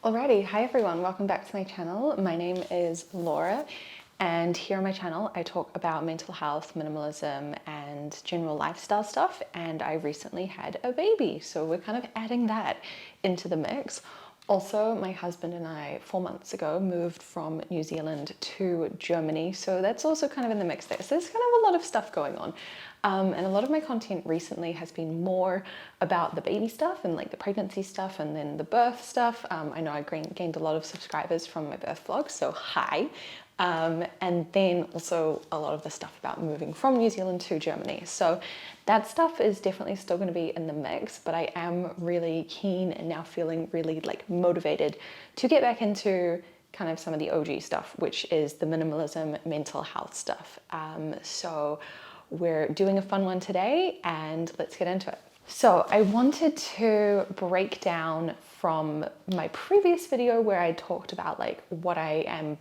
Alrighty, hi everyone, welcome back to my channel. My name is Laura, and here on my channel I talk about mental health, minimalism and general lifestyle stuff, and I recently had a baby, so we're kind of adding that into the mix. Also, my husband and I 4 months ago moved from New Zealand to Germany, so that's also kind of in the mix there. So there's kind of a lot of stuff going on. And a lot of my content recently has been more about the baby stuff and like the pregnancy stuff and then the birth stuff. I know I gained a lot of subscribers from my birth vlog, so hi. And then also a lot of the stuff about moving from New Zealand to Germany. So that stuff is definitely still going to be in the mix, but I am really keen and now feeling really like motivated to get back into kind of some of the OG stuff, which is the minimalism mental health stuff. So we're doing a fun one today and let's get into it. So I wanted to break down from my previous video where I talked about like what I am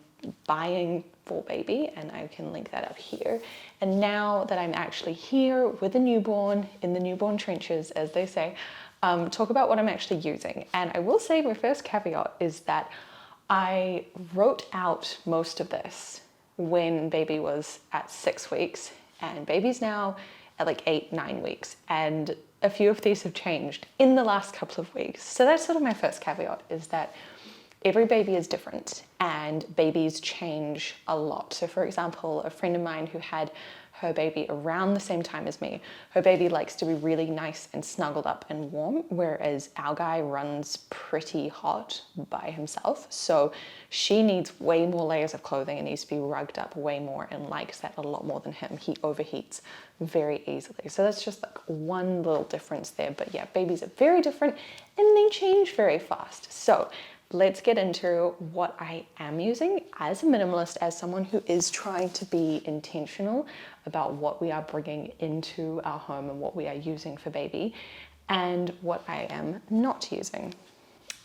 buying for baby, and I can link that up here. And now that I'm actually here with a newborn, in the newborn trenches, as they say, talk about what I'm actually using. And I will say my first caveat is that I wrote out most of this when baby was at 6 weeks, and baby's now at like 8-9 weeks, and a few of these have changed in the last couple of weeks. So that's sort of my first caveat, is that every baby is different and babies change a lot. So for example, a friend of mine who had her baby around the same time as me, her baby likes to be really nice and snuggled up and warm, whereas our guy runs pretty hot by himself. So she needs way more layers of clothing and needs to be rugged up way more and likes that a lot more than him. He overheats very easily. So that's just like one little difference there. But yeah, babies are very different and they change very fast. So let's get into what I am using as a minimalist, as someone who is trying to be intentional about what we are bringing into our home and what we are using for baby, and what I am not using.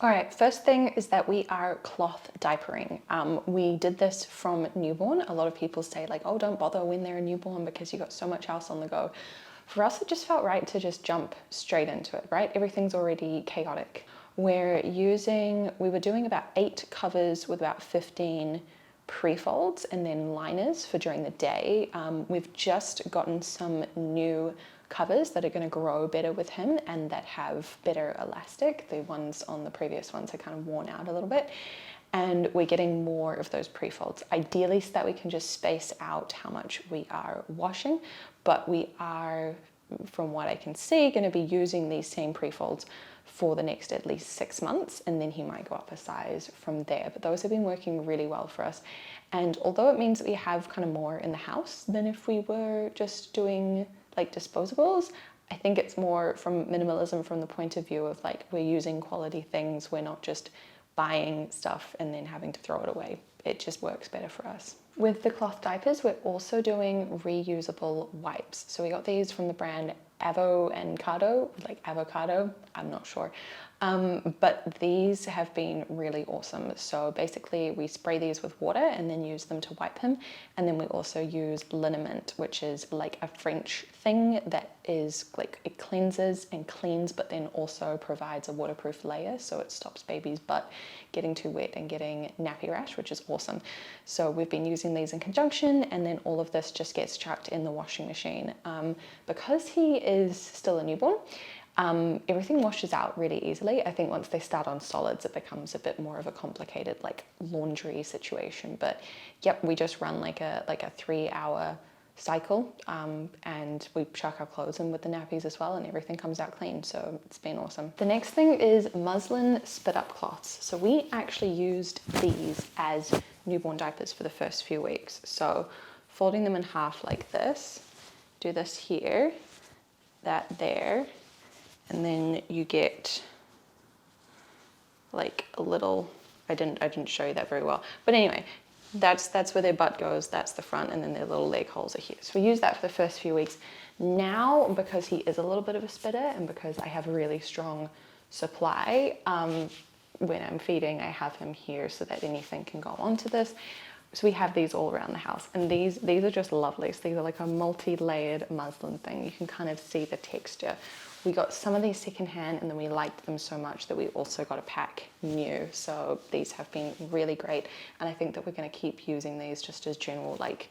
All right, first thing is that we are cloth diapering. We did this from newborn. A lot of people say like, oh, don't bother when they're a newborn because you got so much else on the go. For us, it just felt right to just jump straight into it, right? Everything's already chaotic. We were doing about 8 covers with about 15 pre-folds and then liners for during the day. We've just gotten some new covers that are going to grow better with him and that have better elastic. The ones on the previous ones are kind of worn out a little bit. And we're getting more of those pre-folds, ideally so that we can just space out how much we are washing, but we are, from what I can see, going to be using these same pre-folds for the next at least 6 months, and then he might go up a size from there. But those have been working really well for us. And although it means that we have kind of more in the house than if we were just doing like disposables, I think it's more from minimalism from the point of view of like we're using quality things, we're not just buying stuff and then having to throw it away. It just works better for us. With the cloth diapers, we're also doing reusable wipes. So we got these from the brand Avocado, like avocado, I'm not sure. But these have been really awesome. So basically we spray these with water and then use them to wipe him. And then we also use liniment, which is like a French thing that is like, it cleanses and cleans, but then also provides a waterproof layer. So it stops baby's butt getting too wet and getting nappy rash, which is awesome. So we've been using these in conjunction, and then all of this just gets chucked in the washing machine. Because he is still a newborn, everything washes out really easily. I think once they start on solids, it becomes a bit more of a complicated like laundry situation. But yep, we just run like a 3-hour cycle, and we chuck our clothes in with the nappies as well, and everything comes out clean. So it's been awesome. The next thing is Muslin spit up cloths. So we actually used these as newborn diapers for the first few weeks. So folding them in half like this, do this here, that there, and then you get like a little, I didn't show you that very well, but anyway, that's where their butt goes, that's the front, and then their little leg holes are here. So we use that for the first few weeks. Now, because he is a little bit of a spitter and because I have a really strong supply, when I'm feeding, I have him here so that anything can go onto this. So we have these all around the house, and these are just lovely. So these are like a multi-layered muslin thing. You can kind of see the texture We got some of these secondhand and then we liked them so much that we also got a pack new. So these have been really great. And I think that we're going to keep using these just as general, like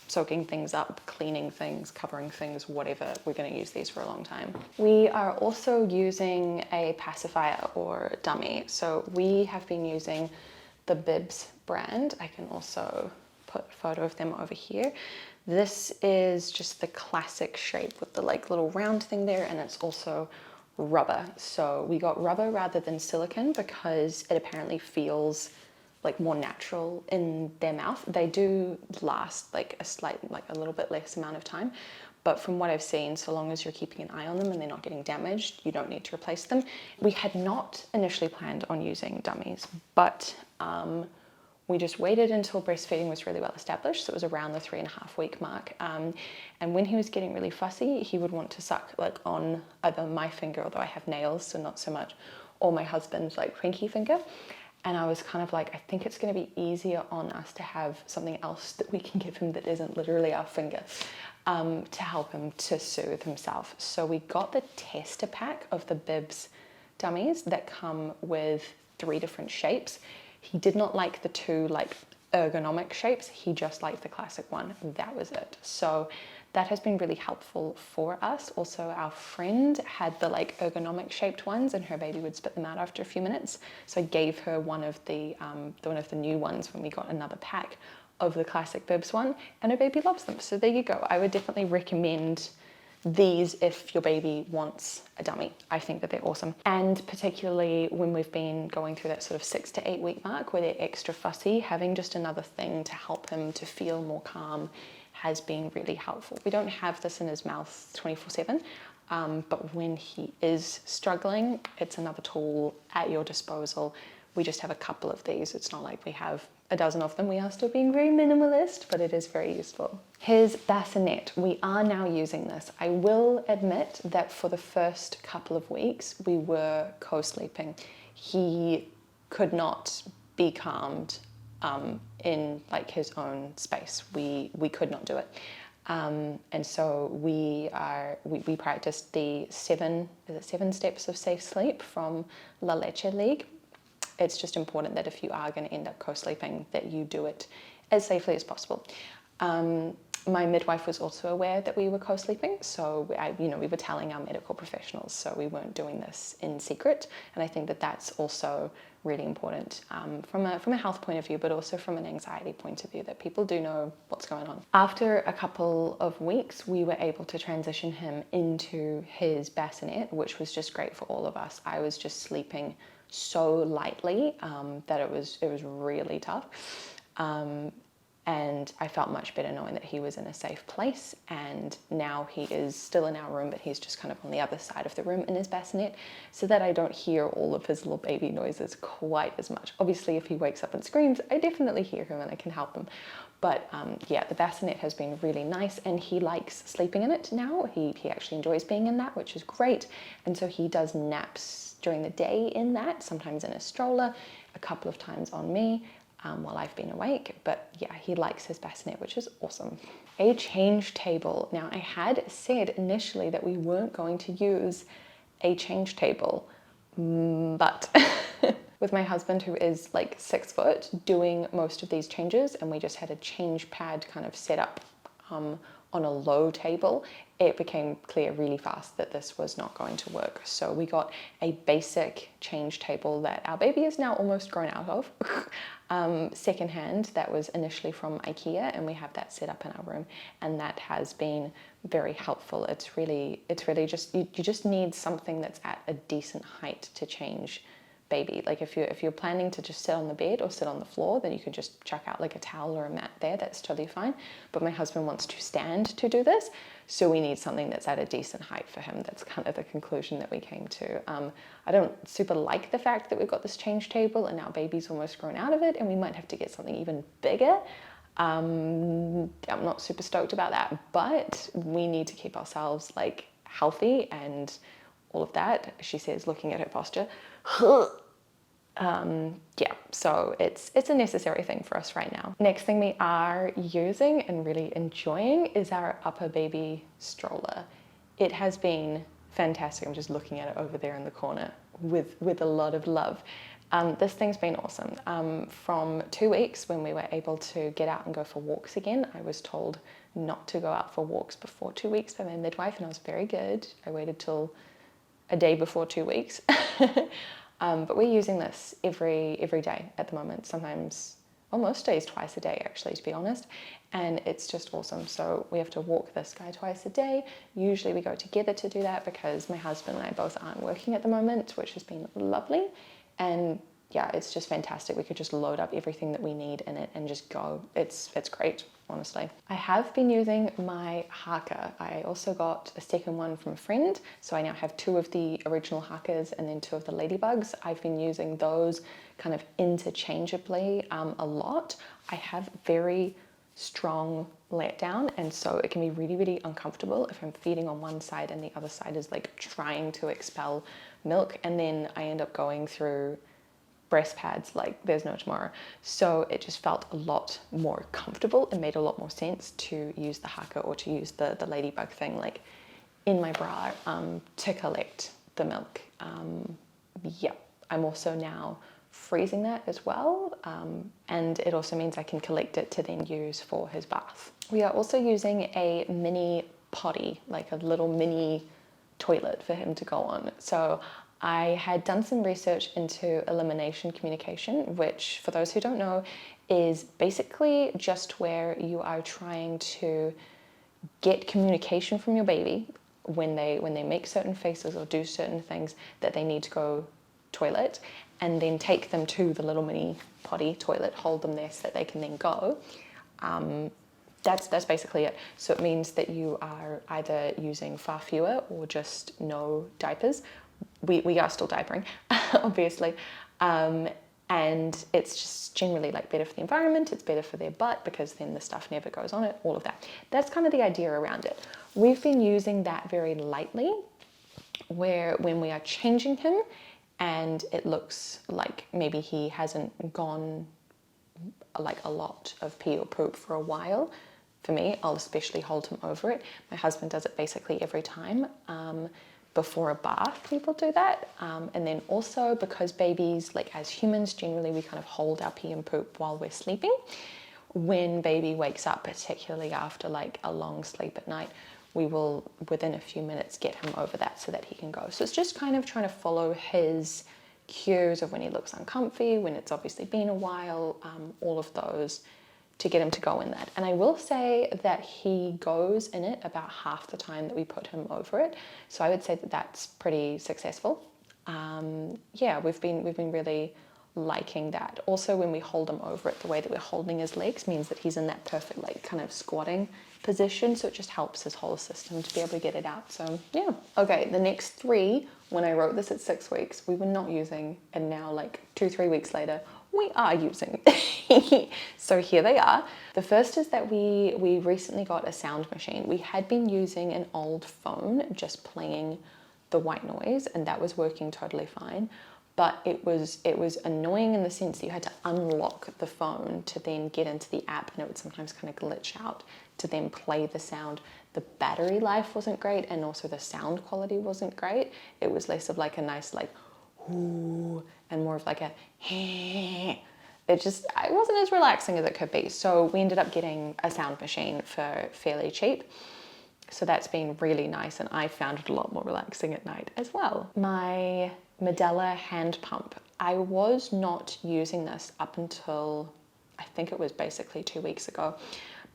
soaking things up, cleaning things, covering things, whatever. We're going to use these for a long time. We are also using a pacifier or dummy. So we have been using the Bibs brand. I can also put a photo of them over here. This is just the classic shape with the like little round thing there, and it's also rubber. So we got rubber rather than silicone because it apparently feels like more natural in their mouth. They do last like a little bit less amount of time, but from what I've seen, so long as you're keeping an eye on them and they're not getting damaged, you don't need to replace them. We had not initially planned on using dummies, but we just waited until breastfeeding was really well established. So it was around the 3.5 week mark. And when he was getting really fussy, he would want to suck like on either my finger, although I have nails, so not so much, or my husband's like pinky finger. And I was kind of like, I think it's going to be easier on us to have something else that we can give him that isn't literally our finger, to help him to soothe himself. So we got the tester pack of the Bibs dummies that come with 3 different shapes. He did not like the 2 like ergonomic shapes. He just liked the classic one. That was it. So that has been really helpful for us. Also, our friend had the like ergonomic shaped ones and her baby would spit them out after a few minutes. So I gave her one of the new ones when we got another pack of the classic Bibs one, and her baby loves them. So there you go. I would definitely recommend these if your baby wants a dummy. I think that they're awesome. And particularly when we've been going through that sort of 6 to 8 week mark where they're extra fussy, having just another thing to help him to feel more calm has been really helpful. We don't have this in his mouth 24/7, but when he is struggling, it's another tool at your disposal. We just have a couple of these. It's not like we have a dozen of them. We are still being very minimalist, but it is very useful. His bassinet, we are now using this. I will admit that for the first couple of weeks, we were co-sleeping. He could not be calmed in like his own space. We could not do it. And so we practiced the 7 steps of safe sleep from La Leche League. It's just important that if you are going to end up co-sleeping, that you do it as safely as possible. My midwife was also aware that we were co-sleeping, so we were telling our medical professionals, so we weren't doing this in secret. And I think that that's also really important from a health point of view, but also from an anxiety point of view, that people do know what's going on. After a couple of weeks, we were able to transition him into his bassinet, which was just great for all of us. I was just sleeping so lightly that it was really tough. And I felt much better knowing that he was in a safe place, and now he is still in our room, but he's just kind of on the other side of the room in his bassinet, so that I don't hear all of his little baby noises quite as much. Obviously, if he wakes up and screams, I definitely hear him and I can help him. But yeah, the bassinet has been really nice, and he likes sleeping in it now. He actually enjoys being in that, which is great. And so he does naps during the day in that, sometimes in a stroller, a couple of times on me, while I've been awake. But yeah, he likes his bassinet, which is awesome. A change table. Now, I had said initially that we weren't going to use a change table, but with my husband, who is like 6 foot, doing most of these changes, and we just had a change pad kind of set up on a low table, it became clear really fast that this was not going to work. So we got a basic change table that our baby is now almost grown out of, secondhand, that was initially from IKEA, and we have that set up in our room, and that has been very helpful. It's really just, you just need something that's at a decent height to change baby. Like if you're planning to just sit on the bed or sit on the floor, then you can just chuck out like a towel or a mat there, that's totally fine. But my husband wants to stand to do this, so we need something that's at a decent height for him. That's kind of the conclusion that we came to. I don't super like the fact that we've got this change table and our baby's almost grown out of it, and we might have to get something even bigger. I'm not super stoked about that, but we need to keep ourselves like healthy and all of that. She says, looking at her posture, yeah, so it's a necessary thing for us right now. Next thing we are using and really enjoying is our Uppababy stroller. It has been fantastic. I'm just looking at it over there in the corner with a lot of love. This thing's been awesome. From 2 weeks when we were able to get out and go for walks again, I was told not to go out for walks before 2 weeks by my midwife, and I was very good. I waited till a day before 2 weeks. But we're using this every day at the moment, sometimes, well, most days twice a day actually, to be honest, and it's just awesome. So we have to walk this guy twice a day. Usually we go together to do that because my husband and I both aren't working at the moment, which has been lovely. And yeah, it's just fantastic. We could just load up everything that we need in it and just go. It's great, honestly. I have been using my Haakaa. I also got a second one from a friend, so I now have 2 of the original Haakaas and then 2 of the ladybugs. I've been using those kind of interchangeably a lot. I have very strong letdown, and so it can be really, really uncomfortable if I'm feeding on one side and the other side is like trying to expel milk, and then I end up going through breast pads like there's no tomorrow. So it just felt a lot more comfortable and made a lot more sense to use the Haakaa or to use the ladybug thing like in my bra to collect the milk. Yeah, I'm also now freezing that as well, and it also means I can collect it to then use for his bath. We are also using a mini potty, like a little mini toilet for him to go on. So I had done some research into elimination communication, which for those who don't know is basically just where you are trying to get communication from your baby when they make certain faces or do certain things that they need to go toilet, and then take them to the little mini potty toilet, hold them there so that they can then go. That's basically it. So it means that you are either using far fewer or just no diapers. We are still diapering, obviously. And it's just generally like better for the environment, it's better for their butt because then the stuff never goes on it, all of that. That's kind of the idea around it. We've been using that very lightly, where when we are changing him and it looks like maybe he hasn't gone like a lot of pee or poop for a while, for me, I'll especially hold him over it. My husband does it basically every time. Before a bath, people do that. And then also because babies, like as humans, generally we kind of hold our pee and poop while we're sleeping. When baby wakes up, particularly after like a long sleep at night, we will within a few minutes get him over that so that he can go. So it's just kind of trying to follow his cues of when he looks uncomfy, when it's obviously been a while, all of those, to get him to go in that. And I will say that he goes in it about half the time that we put him over it. So I would say that that's pretty successful. Yeah, we've been really liking that. Also, when we hold him over it, the way that we're holding his legs means that he's in that perfect like kind of squatting position. So it just helps his whole system to be able to get it out. So yeah. Okay, the next 3, when I wrote this at 6 weeks, we were not using, and now like 2-3 weeks later, we are using. So here they are. The first is that we recently got a sound machine. We had been using an old phone just playing the white noise, and that was working totally fine. But it was annoying in the sense that you had to unlock the phone to then get into the app, and it would sometimes kind of glitch out to then play the sound. The battery life wasn't great, and also the sound quality wasn't great. It was less of like a nice like ooh, and more of like a heh. It wasn't as relaxing as it could be. So we ended up getting a sound machine for fairly cheap. So that's been really nice, and I found it a lot more relaxing at night as well. My Medela hand pump. I was not using this up until I think it was basically 2 weeks ago,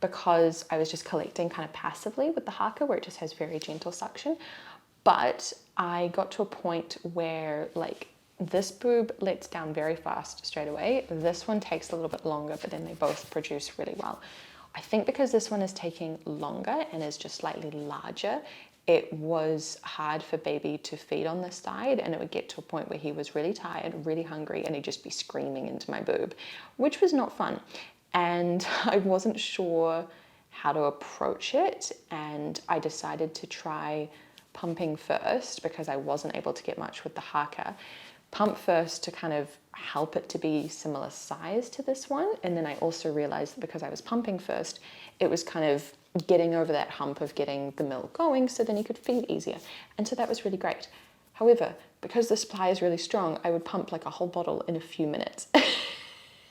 because I was just collecting kind of passively with the Haakaa, where it just has very gentle suction. But I got to a point where like this boob lets down very fast straight away. This one takes a little bit longer, but then they both produce really well. I think because this one is taking longer and is just slightly larger, it was hard for baby to feed on this side, and it would get to a point where he was really tired, really hungry, and he'd just be screaming into my boob, which was not fun. And I wasn't sure how to approach it, and I decided to try pumping first because I wasn't able to get much with the Haakaa. pump first to kind of help it to be similar size to this one. And then I also realized that because I was pumping first, it was kind of getting over that hump of getting the milk going so then he could feed easier. And so that was really great. However, because the supply is really strong, I would pump like a whole bottle in a few minutes.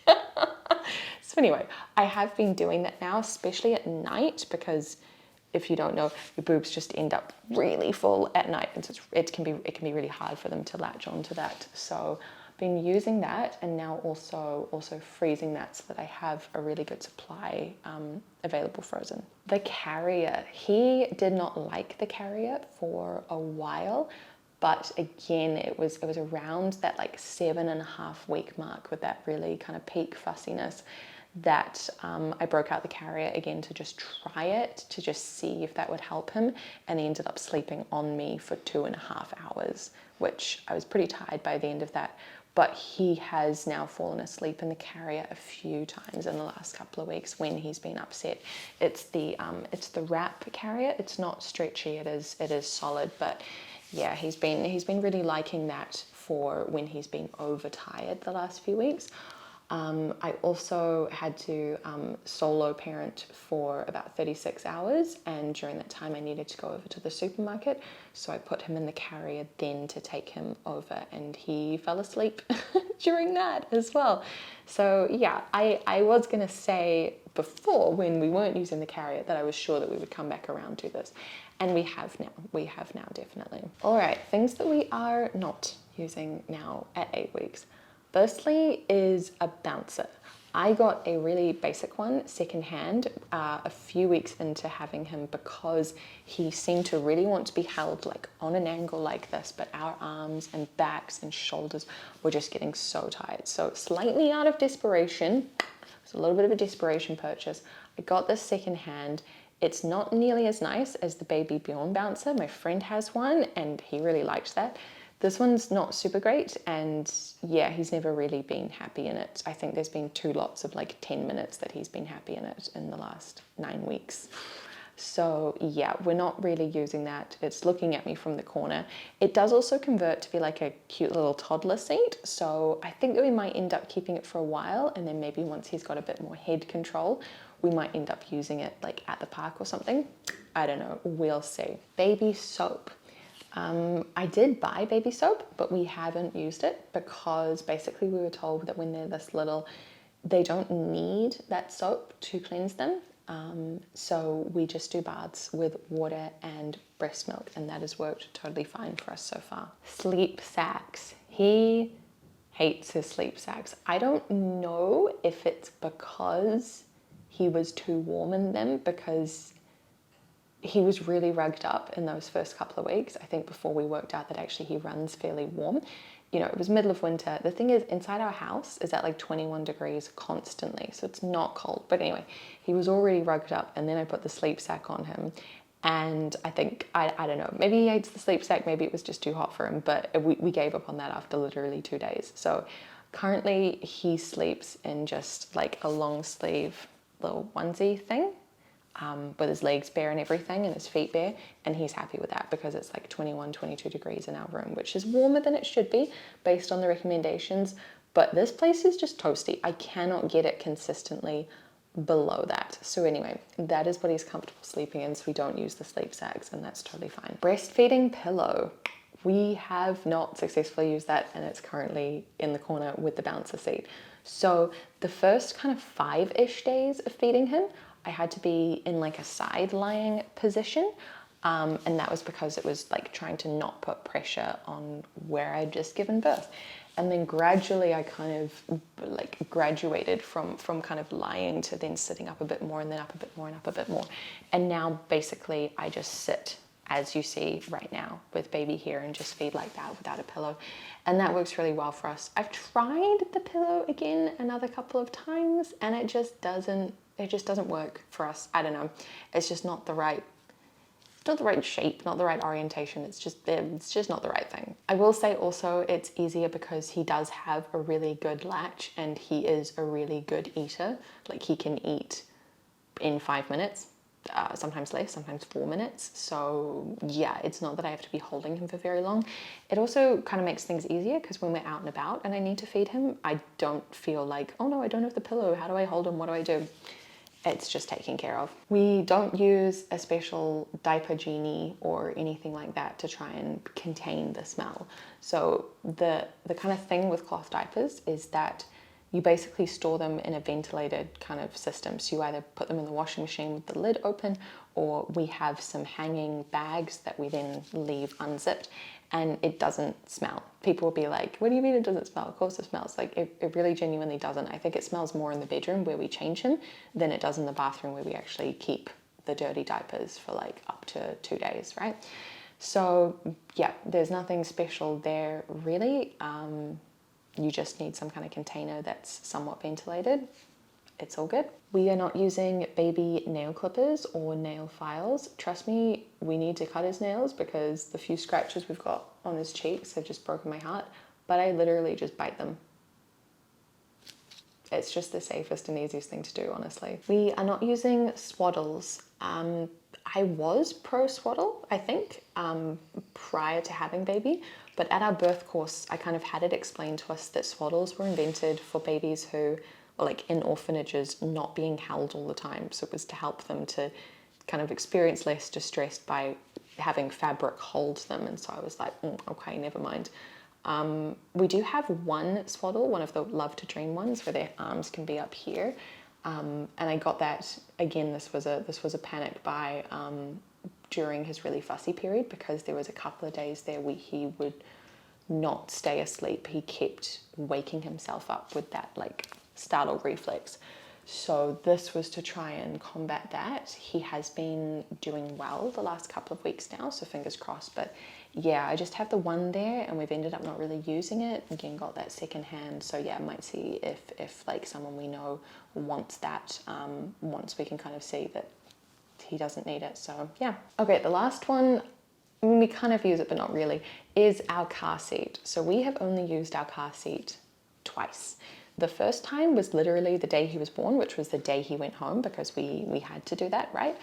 So anyway, I have been doing that now, especially at night, because if you don't know, your boobs just end up really full at night, and so it can be really hard for them to latch onto that. So I've been using that, and now also freezing that so that I have a really good supply available frozen. The carrier, he did not like the carrier for a while. But again, it was around that like 7.5 week mark with that really kind of peak fussiness that I broke out the carrier again to just try it, to just see if that would help him. And he ended up sleeping on me for 2.5 hours, which I was pretty tired by the end of that. But he has now fallen asleep in the carrier a few times in the last couple of weeks when he's been upset. It's the wrap carrier. It's not stretchy. It is solid, but yeah, he's been really liking that for when he's been overtired the last few weeks. I also had to solo parent for about 36 hours, and during that time I needed to go over to the supermarket, so I put him in the carrier then to take him over, and he fell asleep during that as well. So yeah, I was gonna say before, when we weren't using the carrier, that I was sure that we would come back around to this, and we have now definitely. All right, things that we are not using now at 8 weeks. Firstly is a bouncer. I got a really basic one secondhand a few weeks into having him, because he seemed to really want to be held like on an angle like this, but our arms and backs and shoulders were just getting so tired. So slightly out of desperation, it's a little bit of a desperation purchase, I got this secondhand. It's not nearly as nice as the Baby Bjorn bouncer. My friend has one and he really liked that. This one's not super great, and yeah, he's never really been happy in it. I think there's been 2 lots of like 10 minutes that he's been happy in it in the last 9 weeks. So yeah, we're not really using that. It's looking at me from the corner. It does also convert to be like a cute little toddler seat. So I think that we might end up keeping it for a while, and then maybe once he's got a bit more head control, we might end up using it like at the park or something. I don't know, we'll see. Baby soap. I did buy baby soap, but we haven't used it because basically we were told that when they're this little, they don't need that soap to cleanse them. So we just do baths with water and breast milk, and that has worked totally fine for us so far. Sleep sacks. He hates his sleep sacks. I don't know if it's because he was too warm in them, because he was really rugged up in those first couple of weeks. I think before we worked out that actually he runs fairly warm. You know, it was middle of winter. The thing is, inside our house is at like 21 degrees constantly, so it's not cold. But anyway, he was already rugged up, and then I put the sleep sack on him. And I think, I don't know, maybe he hates the sleep sack, maybe it was just too hot for him, but we gave up on that after literally 2 days. So currently he sleeps in just like a long sleeve little onesie thing, with his legs bare and everything and his feet bare, and he's happy with that because it's like 21, 22 degrees in our room, which is warmer than it should be based on the recommendations, but this place is just toasty. I cannot get it consistently below that. So anyway, that is what he's comfortable sleeping in, so we don't use the sleep sacks, and that's totally fine. Breastfeeding pillow. We have not successfully used that, and it's currently in the corner with the bouncer seat. So the first kind of 5-ish days of feeding him, I had to be in like a side lying position, and that was because it was like trying to not put pressure on where I'd just given birth. And then gradually I kind of like graduated from kind of lying to then sitting up a bit more, and then up a bit more and up a bit more. And now basically I just sit as you see right now with baby here and just feed like that without a pillow. And that works really well for us. I've tried the pillow again another couple of times, and it just doesn't work for us. I don't know. It's just not the right shape, not the right orientation. It's just not the right thing. I will say also it's easier because he does have a really good latch, and he is a really good eater. Like he can eat in 5 minutes. sometimes less, sometimes 4 minutes. So yeah, it's not that I have to be holding him for very long. It also kind of makes things easier because when we're out and about and I need to feed him, I don't feel like, oh no, I don't have the pillow. How do I hold him? What do I do? It's just taken care of. We don't use a special Diaper Genie or anything like that to try and contain the smell. So the kind of thing with cloth diapers is that you basically store them in a ventilated kind of system. So you either put them in the washing machine with the lid open, or we have some hanging bags that we then leave unzipped, and it doesn't smell. People will be like, what do you mean it doesn't smell? Of course it smells. Like it really genuinely doesn't. I think it smells more in the bedroom where we change him than it does in the bathroom where we actually keep the dirty diapers for like up to 2 days, right? So yeah, there's nothing special there really. You just need some kind of container that's somewhat ventilated. It's all good. We are not using baby nail clippers or nail files. Trust me, we need to cut his nails because the few scratches we've got on his cheeks have just broken my heart, but I literally just bite them. It's just the safest and easiest thing to do, honestly. We are not using Swaddles. I was pro Swaddle, I think, prior to having baby, but at our birth course, I kind of had it explained to us that Swaddles were invented for babies who were like in orphanages, not being held all the time. So it was to help them to kind of experience less distress by having fabric hold them. And so I was like, okay, never mind. We do have one Swaddle, one of the Love to Dream ones, where their arms can be up here. And I got that, again, this was a panic buy during his really fussy period, because there was a couple of days there where he would not stay asleep. He kept waking himself up with that like startle reflex. So this was to try and combat that. He has been doing well the last couple of weeks now, so fingers crossed. But yeah, I just have the one there and we've ended up not really using it. Again, got that second hand. So yeah, I might see if like someone we know wants that once we can kind of see that he doesn't need it. So yeah. Okay, the last one, we kind of use it but not really, is our car seat. So we have only used our car seat twice. The first time was literally the day he was born, which was the day he went home, because we had to do that, right?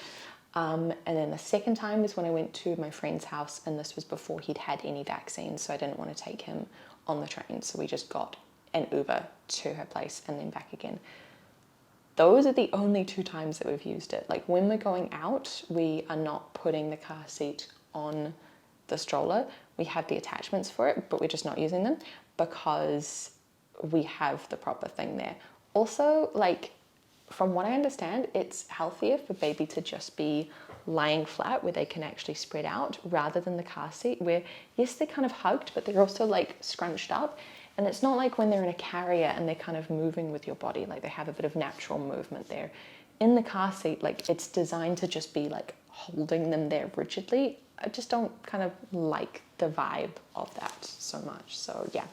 And then the second time was when I went to my friend's house, and this was before he'd had any vaccines, so I didn't want to take him on the train. So we just got an Uber to her place and then back again. Those are the only 2 times that we've used it. Like when we're going out, we are not putting the car seat on the stroller. We have the attachments for it, but we're just not using them because we have the proper thing there. Also, like from what I understand, it's healthier for baby to just be lying flat where they can actually spread out rather than the car seat where, yes, they're kind of hugged, but they're also like scrunched up. And it's not like when they're in a carrier and they're kind of moving with your body, like they have a bit of natural movement there. In the car seat, like it's designed to just be like holding them there rigidly. I just don't kind of like the vibe of that so much. So yeah,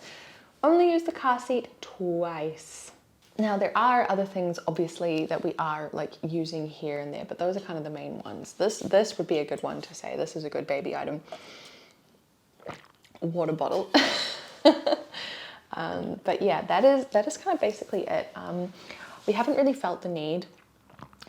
only use the car seat twice. Now there are other things obviously that we are like using here and there, but those are kind of the main ones. This would be a good one to say. This is a good baby item. Water bottle. But yeah, that is kind of basically it. We haven't really felt the need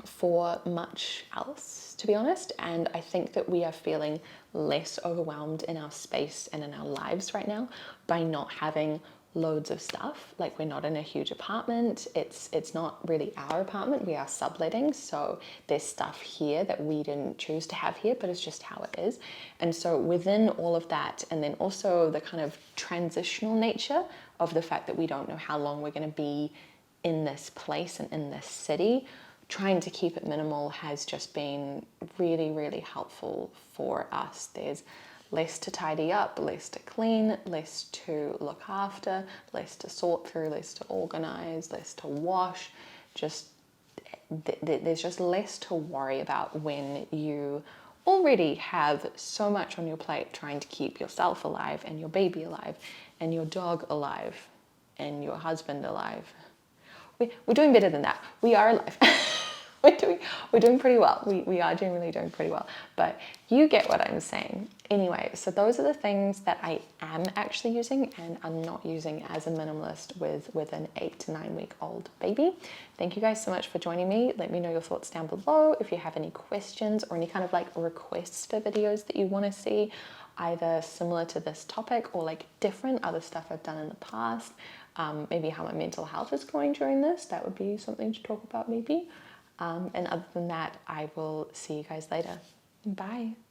for much else, to be honest, and I think that we are feeling less overwhelmed in our space and in our lives right now by not having loads of stuff. Like we're not in a huge apartment. It's not really our apartment. We are subletting, so there's stuff here that we didn't choose to have here, but it's just how it is. And so within all of that, and then also the kind of transitional nature of the fact that we don't know how long we're going to be in this place and in this city, trying to keep it minimal has just been really, really helpful for us. There's less to tidy up, less to clean, less to look after, less to sort through, less to organize, less to wash. Just there's just less to worry about when you already have so much on your plate trying to keep yourself alive and your baby alive and your dog alive and your husband alive. We're doing better than that. We are alive. we're doing pretty well. We are generally doing pretty well, but you get what I'm saying. Anyway, so those are the things that I am actually using and I'm not using as a minimalist with an 8 to 9 week old baby. Thank you guys so much for joining me. Let me know your thoughts down below. If you have any questions or any kind of like requests for videos that you want to see, either similar to this topic or like different other stuff I've done in the past, maybe how my mental health is going during this, that would be something to talk about maybe. And other than that, I will see you guys later. Bye.